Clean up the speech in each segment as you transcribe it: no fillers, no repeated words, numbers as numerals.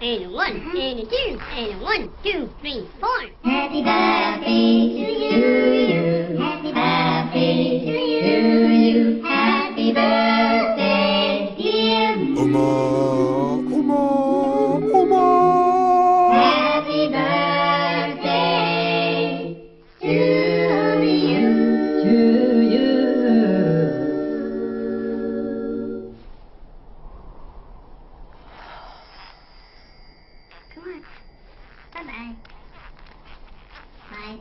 And a one, and a two, and a 1, 2, 3, 4. Happy birthday to you. Happy birthday to you. Happy birthday, dear Oma, Oma, Oma. Happy birthday to you. To you. Come on. Bye-bye. Bye.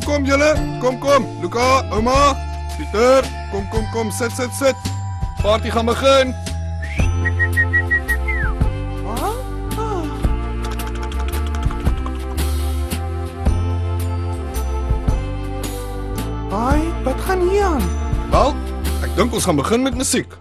Kom julle. Kom. Luca, Oma, Pieter, kom. Sit. Party gaan begin. Ai, wat gaan hier aan? Wel, ek dink ons gaan begin met musiek.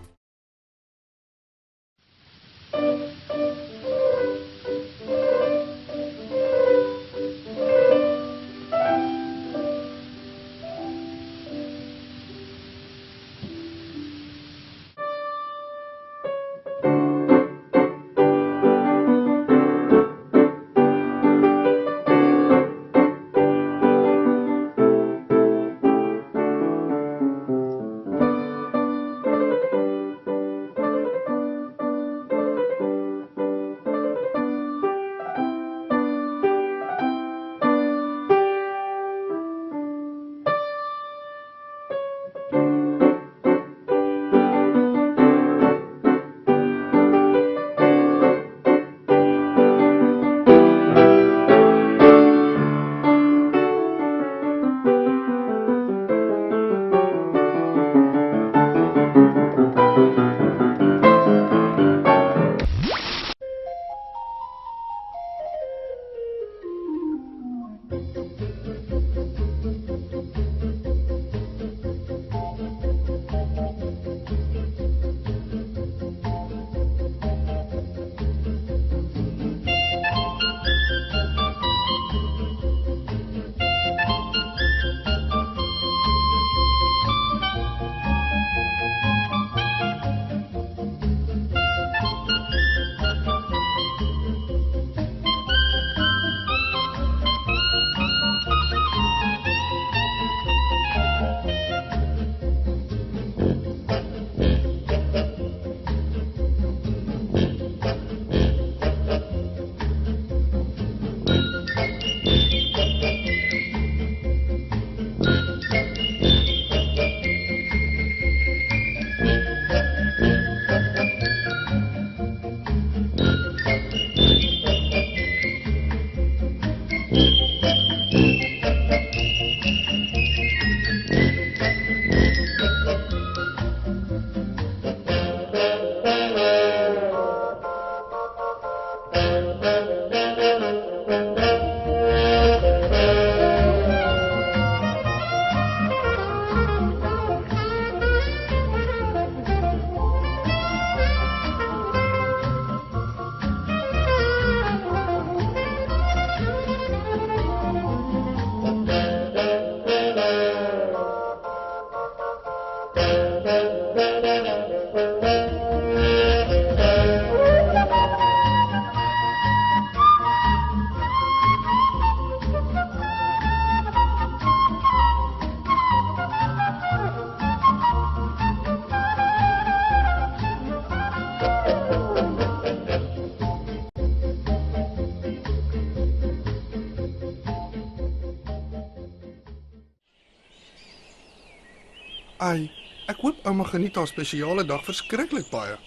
Ai, ek hoop ouma geniet haar spesiale dag verskriklik baie.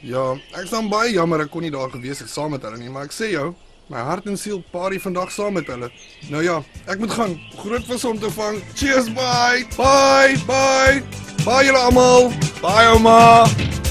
Ja, ek is dan baie jammer ek kon nie daar gewees het saam met hulle nie, maar ek sê jou, my hart en siel party vandag saam met hulle. Nou ja, ek moet gaan. Groot vis om te vang. Cheers, bye. Bye, bye. Bye julle almal. Bye ouma.